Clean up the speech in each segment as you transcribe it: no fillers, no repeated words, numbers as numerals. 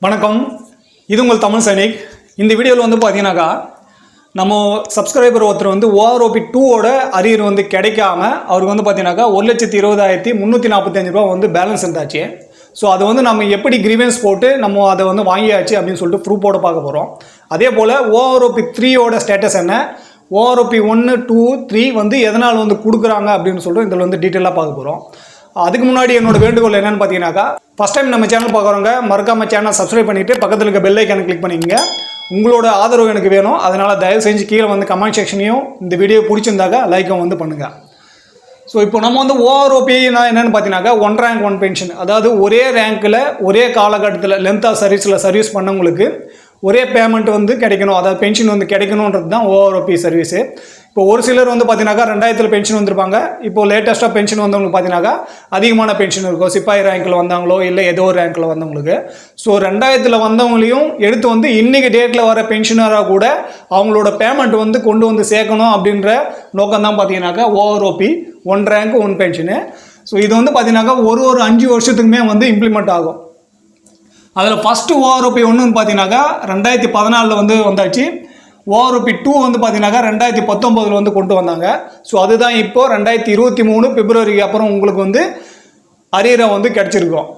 வணக்கம், இது உங்கள் தமிழ் சைனிக். இந்த வீடியோவில் வந்து பார்த்தீங்கன்னாக்கா நம்ம சப்ஸ்கிரைபர் ஒருத்தர் வந்து OROP 2ஓட அரியர் வந்து கிடைக்காம அவருக்கு வந்து பார்த்தீங்கன்னாக்கா 1,20,345 ரூபா வந்து பேலன்ஸ் இருந்தாச்சு. ஸோ அதை வந்து நம்ம எப்படி கிரீவன்ஸ் போட்டு நம்ம அதை வந்து வாங்கியாச்சு அப்படின்னு சொல்லிட்டு ப்ரூஃபோட பார்க்க போகிறோம். அதே போல் OROP 3ஓட ஸ்டேட்டஸ் என்ன, OROP 1, 2, 3 வந்து எதனால் வந்து கொடுக்குறாங்க அப்படின்னு சொல்லிட்டு இதில் வந்து டீட்டெயிலாக பார்க்க போகிறோம். அதுக்கு முன்னாடி என்னோட வேண்டுகோள் என்னன்னு பார்த்தீங்கன்னாக்கா, ஃபஸ்ட் டைம் நம்ம சேனல் பார்க்குறவங்க மறக்காம சேனல் சப்ஸ்கிரைப் பண்ணிவிட்டு பக்கத்தில் இருக்க பெல் ஐக்கானை கிளிக் பண்ணிக்கங்க. உங்களோட ஆதரவு எனக்கு வேணும். அதனால் தயவு செஞ்சு கீழே வந்து கமெண்ட் செக்ஷனையும் இந்த வீடியோ பிடிச்சிருந்தாக்கா லைக்கும் வந்து பண்ணுங்கள். ஸோ இப்போ நம்ம வந்து OROP என்னென்னு பார்த்தீங்கன்னாக்கா 1 ரேங்க் 1 பென்ஷன், அதாவது ஒரே ரேங்க்கில் ஒரே காலகட்டத்தில் லென்த் ஆஃப் சர்வீஸ் பண்ணவங்களுக்கு ஒரே பேமெண்ட் வந்து கிடைக்கணும், அதாவது பென்ஷன் வந்து கிடைக்கணுன்றது தான் OROP சர்வீஸு. இப்போ ஒரு சிலர் வந்து பார்த்தீங்கன்னாக்கா 2000 பென்ஷன் வந்திருப்பாங்க. இப்போது லேட்டஸ்ட்டாக பென்ஷன் வந்தவங்களுக்கு பார்த்தீங்கன்னாக்கா அதிகமான பென்ஷன் இருக்கும். சிப்பாய் ரேங்க்கில் வந்தவங்களோ இல்லை ஏதோ ஒரு ரேங்க்கில் வந்தவங்களுக்கு. ஸோ 2000 வந்தவங்களையும் எடுத்து வந்து இன்றைக்கி டேட்டில் வர பென்ஷனராக கூட அவங்களோட பேமெண்ட் வந்து கொண்டு வந்து சேர்க்கணும் அப்படின்ற நோக்கம் தான் பார்த்தீங்கன்னாக்கா OROP 1 ரேங்க் 1 பென்ஷனு. ஸோ இது வந்து பார்த்தீங்கன்னாக்கா ஒரு 5 வருஷத்துக்குமே வந்து இம்ப்ளிமெண்ட் ஆகும். அதில் ஃபஸ்ட்டு OROP 1 பார்த்தீங்கன்னாக்கா 2014 வந்து வந்தாச்சு. OROP 2 வந்து பார்த்தீங்கன்னாக்கா 2019 வந்து கொண்டு வந்தாங்க. ஸோ அதுதான் இப்போது 2023 பிப்ரவரிக்கு அப்புறம் உங்களுக்கு வந்து அரியரை வந்து கிடச்சிருக்கோம்.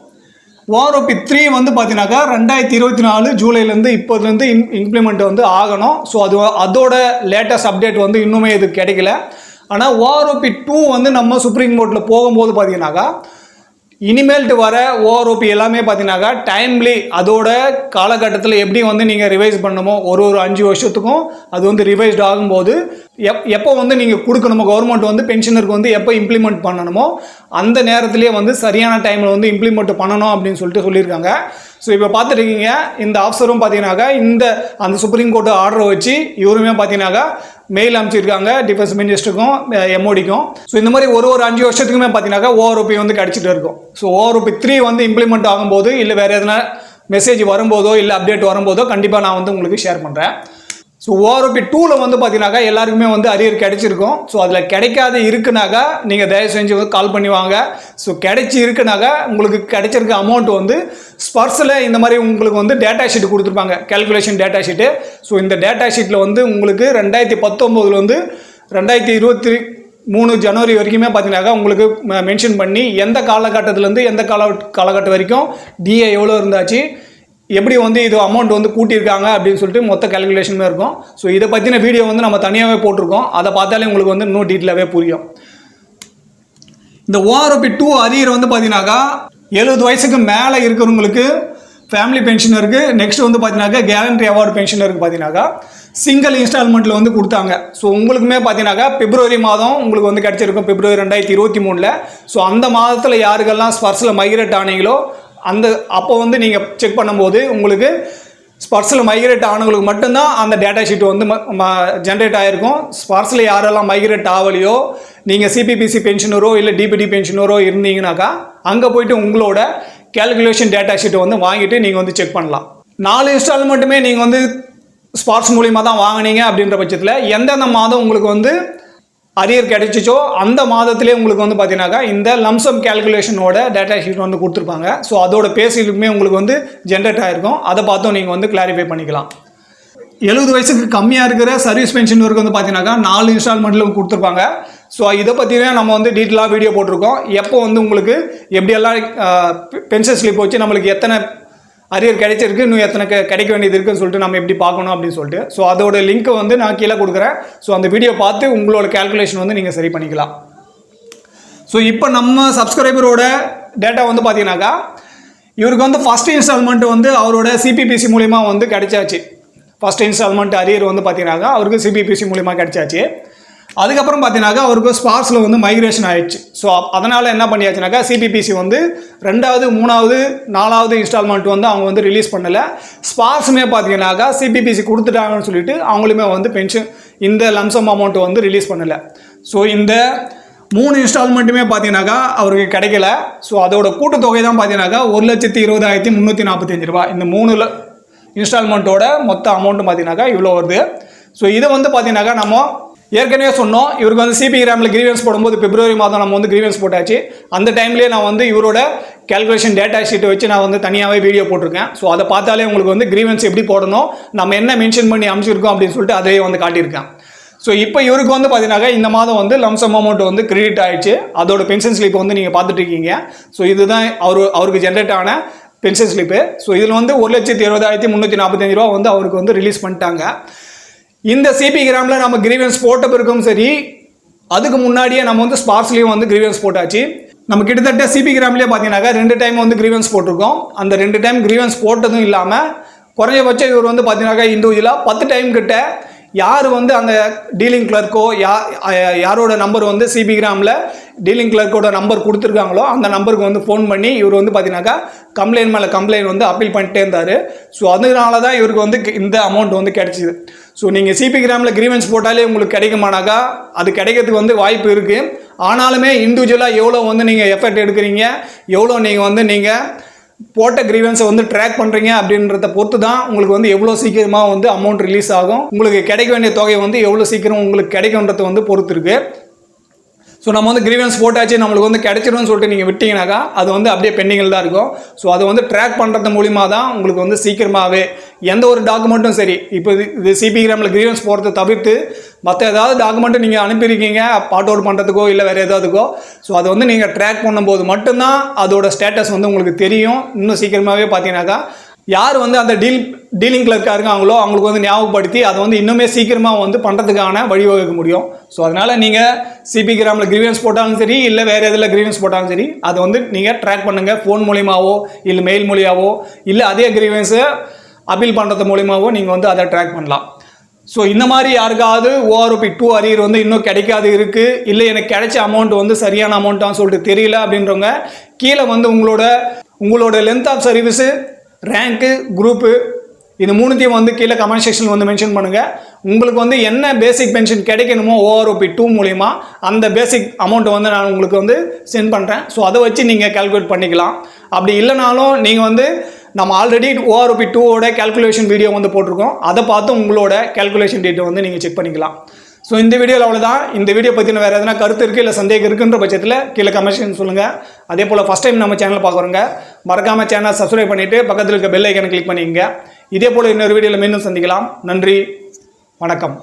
OROP 3 வந்து பார்த்தீங்கன்னாக்கா 2024 ஜூலைலேருந்து இப்போதுலேருந்து இம்ப்ளிமெண்ட் வந்து ஆகணும். ஸோ அதோட லேட்டஸ்ட் அப்டேட் வந்து இன்னுமே இது கிடைக்கல. ஆனால் OROP 2 வந்து நம்ம சுப்ரீம் கோர்ட்டில் போகும்போது பார்த்தீங்கன்னாக்கா இனிமேல்ட்டு வர OROP எல்லாமே பார்த்தீங்கன்னாக்கா டைம்லி அதோட காலகட்டத்தில் எப்படி வந்து நீங்கள் ரிவைஸ் பண்ணணுமோ ஒரு 5 வருஷத்துக்கும் அது வந்து ரிவைஸ்ட் ஆகும்போது எப்போ வந்து நீங்கள் கொடுக்கணுமோ, கவர்மெண்ட் வந்து பென்ஷனருக்கு வந்து எப்போ இம்ப்ளிமெண்ட் பண்ணணுமோ அந்த நேரத்திலே வந்து சரியான டைமில் வந்து இம்ப்ளிமெண்ட் பண்ணணும் அப்படின்னு சொல்லிட்டு சொல்லியிருக்காங்க. ஸோ இப்போ பார்த்துருக்கீங்க, இந்த ஆஃபீஸரும் பார்த்தீங்கன்னாக்கா அந்த சுப்ரீம் கோர்ட்டு ஆர்டரை வச்சு இவருமே பார்த்தீங்கன்னாக்கா மெயில் அனுப்பிச்சிருக்காங்க டிஃபென்ஸ் மினிஸ்டருக்கும் MODக்கும். ஸோ இந்த மாதிரி ஒரு 5 வருஷத்துக்குமே பார்த்தீங்கன்னாக்கா OROP வந்து கிடச்சிட்டு இருக்கும். ஸோ OROP 3 வந்து இம்ப்ளிமெண்ட் ஆகும்போது இல்லை வேறு எதனா மெசேஜ் வரும்போதோ இல்லை அப்டேட் வரும்போதோ கண்டிப்பாக நான் வந்து உங்களுக்கு ஷேர் பண்ணுறேன். ஸோ OROP 2ல் வந்து பார்த்தீங்கன்னாக்கா எல்லாருக்குமே வந்து அரியர் கிடைச்சிருக்கும். ஸோ அதில் கிடைக்காது இருக்குனாக்கா நீங்கள் தயவு செஞ்சு கால் பண்ணி வாங்க. ஸோ கிடைச்சி இருக்குனாக்கா உங்களுக்கு கிடைச்சிருக்க அமௌண்ட் வந்து ஸ்பர்ஸில் இந்த மாதிரி உங்களுக்கு வந்து டேட்டா ஷீட் கொடுத்துருப்பாங்க, கேல்குலேஷன் டேட்டா ஷீட்டு. ஸோ இந்த டேட்டா ஷீட்டில் வந்து உங்களுக்கு 2019 வந்து 2023 ஜனவரி வரைக்குமே பார்த்தீங்கன்னாக்கா உங்களுக்கு மென்ஷன் பண்ணி எந்த காலகட்டத்திலேருந்து எந்த காலகட்டம் வரைக்கும் DA எவ்வளோ இருந்தாச்சு, எப்படி வந்து இது அமௌண்ட் வந்து கூட்டியிருக்காங்க அப்படின்னு சொல்லிட்டு மொத்த கேல்குலேஷனுமே இருக்கும். ஸோ இதை பற்றின வீடியோ வந்து நம்ம தனியாகவே போட்டிருக்கோம். அதை பார்த்தாலே உங்களுக்கு வந்து இன்னும் டீட்டெயிலாகவே புரியும். இந்த OROP 2 அரியர் வந்து பார்த்தீங்கன்னாக்கா 70 வயசுக்கு மேலே இருக்கிறவங்களுக்கு ஃபேமிலி பென்ஷன் இருக்குது. நெக்ஸ்ட் வந்து பார்த்தீங்கன்னாக்கா கேலண்ட்ரி அவார்டு பென்ஷன் இருக்குது. பார்த்தீங்கன்னாக்கா சிங்கிள் இன்ஸ்டால்மெண்ட்டில் வந்து கொடுத்தாங்க. ஸோ உங்களுக்குமே பார்த்தீங்கன்னாக்கா பிப்ரவரி மாதம் உங்களுக்கு வந்து கிடச்சிருக்கும், பிப்ரவரி 2023. ஸோ அந்த மாதத்தில் யாருக்கெல்லாம் ஸ்பர்ஸில் மைக்ரேட் ஆனீங்களோ அப்போ வந்து நீங்கள் செக் பண்ணும்போது உங்களுக்கு ஸ்பர்ஸில் மைக்ரேட் ஆனவங்களுக்கு மட்டும்தான் அந்த டேட்டா ஷீட் வந்து ஜென்ரேட் ஆகிருக்கும். ஸ்பர்ஸில் யாரெல்லாம் மைக்ரேட் ஆகலையோ, நீங்கள் CPPC பென்ஷனரோ இல்லை DPD பென்ஷனரோ இருந்தீங்கன்னாக்கா அங்கே போய்ட்டு உங்களோட கேல்குலேஷன் டேட்டா ஷீட்டை வந்து வாங்கிட்டு நீங்கள் வந்து செக் பண்ணலாம். 4 இன்ஸ்டால்மெண்ட்டுமே நீங்கள் வந்து ஸ்பார்ஸ் மூலிமா தான் வாங்கினீங்க அப்படின்ற பட்சத்தில் எந்தெந்த மாதம் உங்களுக்கு வந்து அரியர் கிடைச்சிச்சோ அந்த மாதத்திலே உங்களுக்கு வந்து பார்த்தீங்கன்னாக்கா இந்த லம்சம் கேல்குலேஷனோட டேட்டா ஷீட் வந்து கொடுத்துருப்பாங்க. ஸோ அதோட பேசிலுமே உங்களுக்கு வந்து ஜென்ரேட் ஆகிருக்கும். அதை பார்த்தும் நீங்கள் வந்து கிளாரிஃபை பண்ணிக்கலாம். 70 வயசுக்கு கம்மியாக இருக்கிற சர்வீஸ் பென்ஷன் வரைக்கும் வந்து பார்த்தீங்கன்னாக்கா 4 இன்ஸ்டால்மெண்ட்டில் கொடுத்துருப்பாங்க. ஸோ இதை பற்றினே நம்ம வந்து டீட்டெயிலாக வீடியோ போட்டிருக்கோம். எப்போ வந்து உங்களுக்கு எப்படியெல்லாம் பென்ஷன் ஸ்லிப் வச்சு நம்மளுக்கு எத்தனை அரியர் கிடைச்சிருக்கு, இன்னும் எத்தனை கிடைக்க வேண்டியது இருக்குன்னு சொல்லிட்டு நம்ம எப்படி பார்க்கணும் அப்படின்னு சொல்லிட்டு. ஸோ அதோட லிங்க்கை வந்து நான் கீழே கொடுக்குறேன். ஸோ அந்த வீடியோ பார்த்து உங்களோட கேல்குலேஷன் வந்து நீங்கள் சரி பண்ணிக்கலாம். ஸோ இப்போ நம்ம சப்ஸ்கிரைபரோட டேட்டா வந்து பார்த்தீங்கன்னாக்கா இவருக்கு வந்து ஃபஸ்ட் இன்ஸ்டால்மெண்ட் வந்து அவரோட CPPC மூலிமா வந்து கிடைச்சாச்சு. ஃபஸ்ட் இன்ஸ்டால்மெண்ட் அரியர் வந்து பார்த்தீங்கன்னாக்கா அவருக்கு CPPC மூலிமா கிடைச்சாச்சு. அதுக்கப்புறம் பார்த்தீங்கன்னாக்கா அவருக்கு ஸ்பார்ஸில் வந்து மைக்ரேஷன் ஆகிடுச்சு. ஸோ அதனால் என்ன பண்ணியாச்சுனாக்கா CPPC வந்து 2வது 3வது 4வது இன்ஸ்டால்மெண்ட் வந்து அவங்க வந்து ரிலீஸ் பண்ணலை. ஸ்பார்ஸுமே பார்த்தீங்கன்னாக்கா CPPC கொடுத்துட்டாங்கன்னு சொல்லிட்டு அவங்களுமே வந்து பென்ஷன் இந்த லம்சம் அமௌண்ட்டை வந்து ரிலீஸ் பண்ணலை. ஸோ இந்த 3 இன்ஸ்டால்மெண்ட்டுமே பார்த்தீங்கன்னாக்கா அவருக்கு கிடைக்கல. ஸோ அதோட கூட்டுத்தொகை தான் பார்த்தீங்கன்னாக்கா 1,20,345 ரூபா. இந்த 3 இன்ஸ்டால்மெண்ட்டோட மொத்த அமௌண்ட்டு பார்த்தீங்கன்னாக்கா இவ்வளோ வருது. ஸோ இதை வந்து பார்த்தீங்கன்னாக்கா நம்ம ஏற்கனவே சொன்னோம், இவருக்கு வந்து CP கிராமில் கிரீவன்ஸ் போடும்போது பிப்ரவரி மாதம் நம்ம வந்து கிரீவன்ஸ் போட்டாச்சு. அந்த டைம்லேயே நான் வந்து இவரோட கேல்குலேஷன் டேட்டா ஷீட்டை வச்சு நான் வந்து தனியாகவே வீடியோ போட்டிருக்கேன். ஸோ அதை பார்த்தாலே உங்களுக்கு வந்து கிரீவன்ஸ் எப்படி போடணும், நம்ம என்ன மென்ஷன் பண்ணி அமைச்சிருக்கோம் அப்படின்னு சொல்லிட்டு அதையே வந்து காட்டியிருக்கேன். ஸோ இப்போ இவருக்கு வந்து பார்த்தீங்கன்னாக்கா இந்த மாதம் வந்து லம்சம் அமௌண்ட் வந்து கிரெடிட் ஆயிடுச்சு. அதோட பென்ஷன் ஸ்லிப் வந்து நீங்கள் பார்த்துட்டு இருக்கீங்க. ஸோ இதுதான் அவருக்கு ஜென்ரேட் ஆன பென்ஷன் ஸ்லிப்பு. ஸோ இதில் வந்து 1,20,345 ரூபா வந்து அவருக்கு வந்து ரிலீஸ் பண்ணிட்டாங்க. இந்த சிபி கிராமில் நம்ம கிரீவன்ஸ் போட்ட பிறகும் சரி, அதுக்கு முன்னாடியே நம்ம வந்து ஸ்பார்க்ஸ்லேயும் வந்து கிரீவன்ஸ் போட்டாச்சு. நம்ம கிட்டத்தட்ட சிபி கிராம்லேயே பார்த்தீங்கன்னாக்கா 2 டைம் வந்து கிரீவன்ஸ் போட்டிருக்கோம். அந்த 2 டைம் கிரீவன்ஸ் போட்டதும் இல்லாமல் குறைஞ்சபட்சம் இவர் வந்து பார்த்தீங்கன்னாக்கா இண்டிவிஜுவலாக 10 டைம் கிட்ட யார் வந்து அந்த டீலிங் கிளர்க்கோ யாரோட நம்பர் வந்து சிபி கிராமில் டீலிங் கிளர்க்கோட நம்பர் கொடுத்துருக்காங்களோ அந்த நம்பருக்கு வந்து ஃபோன் பண்ணி இவர் வந்து பார்த்தீங்கன்னாக்கா கம்ப்ளைண்ட் மேலே கம்ப்ளைண்ட் வந்து அப்பீல் பண்ணிட்டே இருந்தார். ஸோ அதனால தான் இவருக்கு வந்து இந்த அமௌண்ட் வந்து கிடைச்சிது. ஸோ நீங்கள் சிபி கிராமில் கிரீவன்ஸ் போட்டாலே உங்களுக்கு கிடைக்குமானாக்கா அது கிடைக்கிறதுக்கு வந்து வாய்ப்பு இருக்குது. ஆனாலுமே இண்டிவிஜுவலாக எவ்வளோ வந்து நீங்கள் எஃபர்ட் எடுக்கிறீங்க, எவ்வளோ நீங்கள் போட்ட கிரீவன்ஸை வந்து ட்ராக் பண்ணுறீங்க அப்படின்றத பொறுத்து தான் உங்களுக்கு வந்து எவ்வளோ சீக்கிரமாக வந்து அமௌண்ட் ரிலீஸ் ஆகும், உங்களுக்கு கிடைக்க வேண்டிய தொகை வந்து எவ்வளோ சீக்கிரம் உங்களுக்கு கிடைக்குன்றத வந்து பொறுத்து இருக்குது. ஸோ நம்ம வந்து கிரீவன்ஸ் போட்டாச்சு நம்மளுக்கு வந்து கிடைச்சிடும்னு சொல்லிட்டு நீங்கள் விட்டீங்கன்னாக்கா அது வந்து அப்படியே பெண்டிங்கில் தான் இருக்கும். ஸோ அதை வந்து ட்ராக் பண்ணுறது மூலிமா தான் உங்களுக்கு வந்து சீக்கிரமாகவே எந்த ஒரு டாக்குமெண்ட்டும் சரி, இப்போ இது சிபி கிராமில் கிரீவன்ஸ் போகிறத தவிர்த்து மற்ற ஏதாவது டாக்குமெண்ட்டு நீங்கள் அனுப்பியிருக்கீங்க பாட் அவுட் பண்ணுறதுக்கோ இல்லை வேறு ஏதாவதுக்கோ, ஸோ அதை வந்து நீங்கள் ட்ராக் பண்ணும்போது மட்டும்தான் அதோட ஸ்டேட்டஸ் வந்து உங்களுக்கு தெரியும். இன்னும் சீக்கிரமாகவே பார்த்தீங்கன்னாக்கா யார் வந்து அந்த டீலிங் கிளர்க்காக இருக்காங்களோ அவங்களுக்கு வந்து ஞாபகப்படுத்தி அதை வந்து இன்னுமே சீக்கிரமாக வந்து பண்ணுறதுக்கான வழிவகுக்க முடியும். ஸோ அதனால் நீங்கள் சிபி கிராமில் கிரீவன்ஸ் போட்டாலும் சரி இல்லை வேறு எதில் கிரீவன்ஸ் போட்டாலும் சரி அதை வந்து நீங்கள் ட்ராக் பண்ணுங்கள். ஃபோன் மூலியமாவோ இல்லை மெயில் மூலியாவோ இல்லை அதே கிரீவன்ஸை அப்பீல் பண்ணுறது மூலியமாவோ நீங்கள் வந்து அதை ட்ராக் பண்ணலாம். ஸோ இந்த மாதிரி யாருக்காவது OROP 2 அரியர் வந்து இன்னும் கிடைக்காது இருக்குது, இல்லை எனக்கு கிடைச்ச அமௌண்ட் வந்து சரியான அமௌண்ட்டான்னு சொல்லிட்டு தெரியல அப்படின்றவங்க கீழே வந்து உங்களோட length of service, rank, group இது மூணுத்தையும் வந்து கீழே கமெண்ட் செக்ஷனில் வந்து மென்ஷன் பண்ணுங்கள். உங்களுக்கு வந்து என்ன பேசிக் பென்ஷன் கிடைக்கணுமோ OROP 2 மூலிமா அந்த பேசிக் அமௌண்ட்டை வந்து நான் உங்களுக்கு வந்து சென்ட் பண்ணுறேன். ஸோ அதை வச்சு நீங்கள் கால்குலேட் பண்ணிக்கலாம். அப்படி இல்லைனாலும் நீங்கள் வந்து நம்ம ஆல்ரெடி OROP 2ஓட கேல்குலேஷன் வீடியோ வந்து போட்டிருக்கோம், அதை பார்த்து உங்களோட கேல்குலேஷன் டேட்டை வந்து நீங்கள் செக் பண்ணிக்கலாம். ஸோ இந்த வீடியோவில் அவ்வளோதான். இந்த வீடியோ பற்றின வேறு எதனா கருத்து இருக்குது இல்லை சந்தேகம் இருக்குன்ற பட்சத்தில் கீழே கமெண்ட் சொல்லுங்கள். அதே போல் ஃபஸ்ட் டைம் நம்ம சேனலை பார்க்குறோங்க மறக்காமல் சேனல் சப்ஸ்கிரைப் பண்ணிவிட்டு பக்கத்தில் இருக்க பெல் ஐக்கனை கிளிக் பண்ணிக்கங்க. இதே போல் இன்னொரு வீடியோவில் மீண்டும் சந்திக்கலாம். நன்றி, வணக்கம்.